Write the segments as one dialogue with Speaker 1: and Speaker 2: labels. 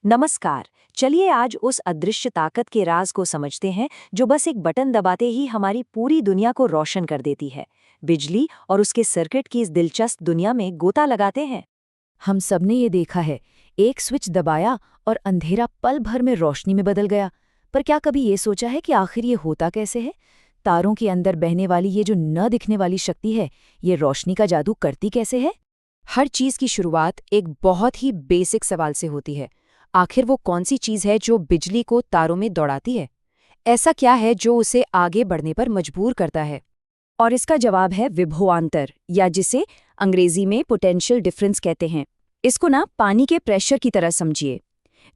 Speaker 1: नमस्कार। चलिए आज उस अदृश्य ताकत के राज को समझते हैं जो बस एक बटन दबाते ही हमारी पूरी दुनिया को रोशन कर देती है। बिजली और उसके सर्किट की इस दिलचस्प दुनिया में गोता लगाते हैं।
Speaker 2: हम सबने ये देखा है, एक स्विच दबाया और अंधेरा पल भर में रोशनी में बदल गया। पर क्या कभी ये सोचा है कि आखिर ये होता कैसे है? तारों के अंदर बहने वाली ये जो न दिखने वाली शक्ति है, ये रोशनी का जादू करती कैसे है? हर चीज की शुरुआत एक बहुत ही बेसिक सवाल से होती है। आखिर वो कौन सी चीज है जो बिजली को तारों में दौड़ाती है? ऐसा क्या है जो उसे आगे बढ़ने पर मजबूर करता है? और इसका जवाब है विभवांतर, या जिसे अंग्रेजी में पोटेंशियल डिफरेंस कहते हैं। इसको ना पानी के प्रेशर की तरह समझिए।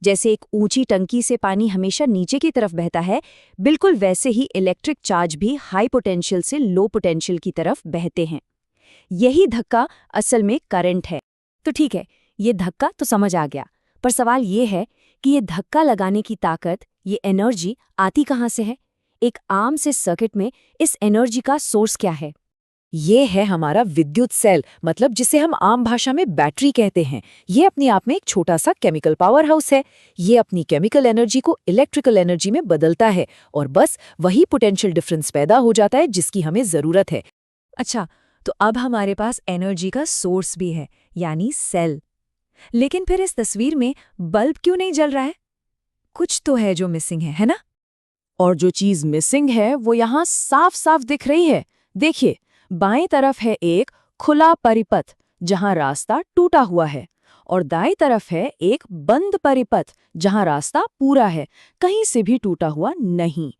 Speaker 2: जैसे एक ऊंची टंकी से पानी हमेशा नीचे की तरफ बहता है, बिल्कुल वैसे ही इलेक्ट्रिक चार्ज भी हाई पोटेंशियल से लो पोटेंशियल की तरफ बहते हैं। यही धक्का असल में करंट है। तो ठीक है, ये धक्का तो समझ आ गया, पर सवाल ये है कि ये धक्का लगाने की ताकत, ये एनर्जी आती कहाँ से है? एक आम से सर्किट में इस एनर्जी का सोर्स क्या है? ये है हमारा विद्युत सेल, मतलब जिसे हम आम भाषा में बैटरी कहते हैं। ये अपने आप में एक छोटा सा केमिकल पावर हाउस है। ये अपनी केमिकल एनर्जी को इलेक्ट्रिकल एनर्जी में बदलता है और बस वही पोटेंशियल डिफरेंस पैदा हो जाता है जिसकी हमें जरूरत है। अच्छा, तो अब हमारे पास एनर्जी का सोर्स भी है, यानी सेल। लेकिन फिर इस तस्वीर में बल्ब क्यों नहीं जल रहा है? कुछ तो है जो मिसिंग है ना? और जो चीज मिसिंग है वो यहाँ साफ साफ दिख रही है। देखिए, बाएं तरफ है एक खुला परिपथ जहां रास्ता टूटा हुआ है, और दाएं तरफ है एक बंद परिपथ जहां रास्ता पूरा है, कहीं से भी टूटा हुआ नहीं।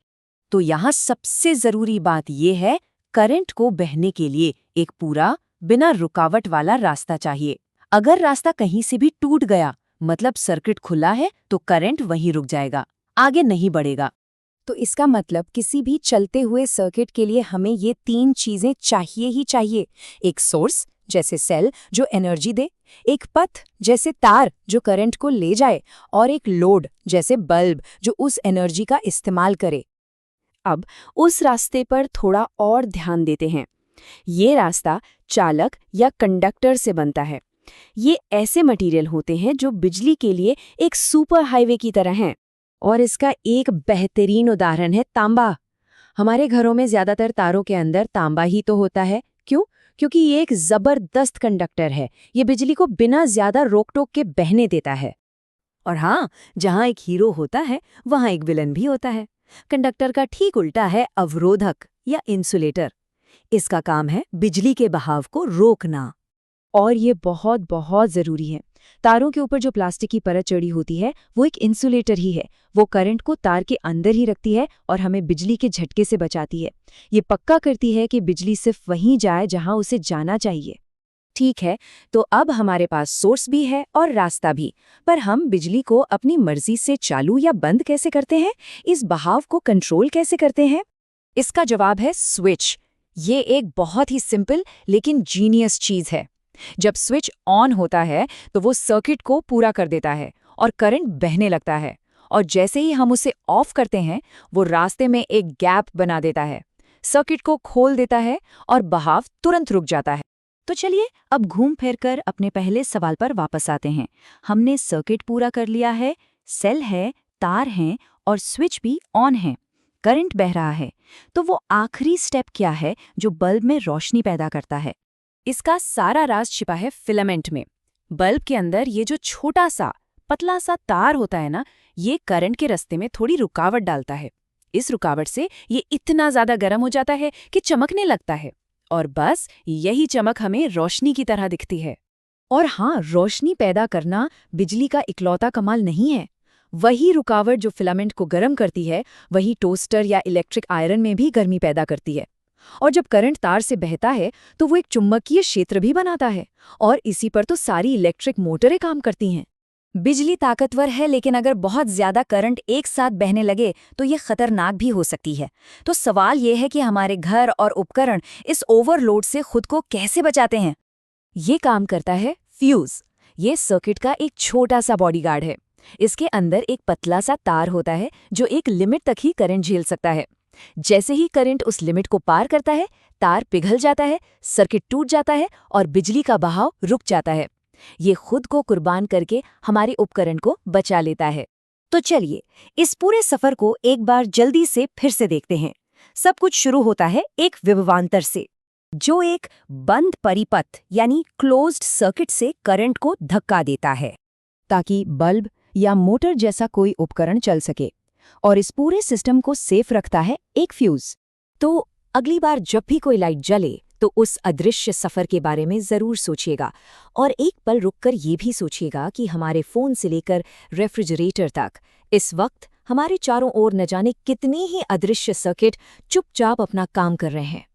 Speaker 2: तो यहाँ सबसे जरूरी बात यह है, करंट को बहने के लिए एक पूरा बिना रुकावट वाला रास्ता चाहिए। अगर रास्ता कहीं से भी टूट गया, मतलब सर्किट खुला है, तो करंट वहीं रुक जाएगा, आगे नहीं बढ़ेगा। तो इसका मतलब किसी भी चलते हुए सर्किट के लिए हमें ये तीन चीजें चाहिए ही चाहिए। एक सोर्स जैसे सेल जो एनर्जी दे, एक पथ जैसे तार जो करंट को ले जाए, और एक लोड जैसे बल्ब जो उस एनर्जी का इस्तेमाल करे। अब उस रास्ते पर थोड़ा और ध्यान देते हैं। ये रास्ता चालक या कंडक्टर से बनता है। ये ऐसे मटेरियल होते हैं जो बिजली के लिए एक सुपर हाईवे की तरह हैं। और इसका एक बेहतरीन उदाहरण है तांबा। हमारे घरों में ज्यादातर तारों के अंदर तांबा ही तो होता है। क्यों? क्योंकि ये एक जबरदस्त कंडक्टर है। ये बिजली को बिना ज्यादा रोक टोक के बहने देता है। और हाँ, जहाँ एक हीरो होता है वहाँ एक विलन भी होता है। कंडक्टर का ठीक उल्टा है अवरोधक या इंसुलेटर। इसका काम है बिजली के बहाव को रोकना। और ये बहुत बहुत जरूरी है। तारों के ऊपर जो प्लास्टिक की परत चढ़ी होती है वो एक इंसुलेटर ही है। वो करंट को तार के अंदर ही रखती है और हमें बिजली के झटके से बचाती है। ये पक्का करती है कि बिजली सिर्फ वहीं जाए जहां उसे जाना चाहिए। ठीक है, तो अब हमारे पास सोर्स भी है और रास्ता भी, पर हम बिजली को अपनी मर्जी से चालू या बंद कैसे करते हैं? इस बहाव को कंट्रोल कैसे करते हैं? इसका जवाब है स्विच। ये एक बहुत ही सिंपल लेकिन जीनियस चीज है। जब स्विच ऑन होता है तो वो सर्किट को पूरा कर देता है और करंट बहने लगता है, और जैसे ही हम उसे ऑफ करते हैं वो रास्ते में एक गैप बना देता है, सर्किट को खोल देता है और बहाव तुरंत रुक जाता है। तो चलिए अब घूम फिर कर अपने पहले सवाल पर वापस आते हैं। हमने सर्किट पूरा कर लिया है, सेल है, तार हैं और स्विच भी ऑन है, करंट बह रहा है। तो वो आखिरी स्टेप क्या है जो बल्ब में रोशनी पैदा करता है? इसका सारा राज छिपा है फिलामेंट में। बल्ब के अंदर ये जो छोटा सा पतला सा तार होता है ना, ये करंट के रास्ते में थोड़ी रुकावट डालता है। इस रुकावट से ये इतना ज्यादा गर्म हो जाता है कि चमकने लगता है, और बस यही चमक हमें रोशनी की तरह दिखती है। और हाँ, रोशनी पैदा करना बिजली का इकलौता कमाल नहीं है। वही रुकावट जो फिलामेंट को गर्म करती है, वही टोस्टर या इलेक्ट्रिक आयरन में भी गर्मी पैदा करती है। और जब करंट तार से बहता है तो वो एक चुंबकीय क्षेत्र भी बनाता है, और इसी पर तो सारी इलेक्ट्रिक मोटरें काम करती हैं। बिजली ताकतवर है, लेकिन अगर बहुत ज्यादा करंट एक साथ बहने लगे तो ये खतरनाक भी हो सकती है। तो सवाल ये है कि हमारे घर और उपकरण इस ओवरलोड से खुद को कैसे बचाते हैं? ये काम करता है फ्यूज। ये सर्किट का एक छोटा सा बॉडीगार्ड है। इसके अंदर एक पतला सा तार होता है जो एक लिमिट तक ही करंट झेल सकता है। जैसे ही करंट उस लिमिट को पार करता है, तार पिघल जाता है, सर्किट टूट जाता है और बिजली का बहाव रुक जाता है। ये खुद को कुर्बान करके हमारे उपकरण को बचा लेता है।
Speaker 1: तो चलिए इस पूरे सफर को एक बार जल्दी से फिर से देखते हैं। सब कुछ शुरू होता है एक विभवांतर से, जो एक बंद परिपथ यानी क्लोज्ड सर्किट से करंट को धक्का देता है,
Speaker 2: ताकि बल्ब या मोटर जैसा कोई उपकरण चल सके। और इस पूरे सिस्टम को सेफ रखता है एक फ्यूज।
Speaker 1: तो अगली बार जब भी कोई लाइट जले तो उस अदृश्य सफर के बारे में जरूर सोचिएगा, और एक पल रुककर ये भी सोचिएगा कि हमारे फोन से लेकर रेफ्रिजरेटर तक इस वक्त हमारे चारों ओर न जाने कितने ही अदृश्य सर्किट चुपचाप अपना काम कर रहे हैं।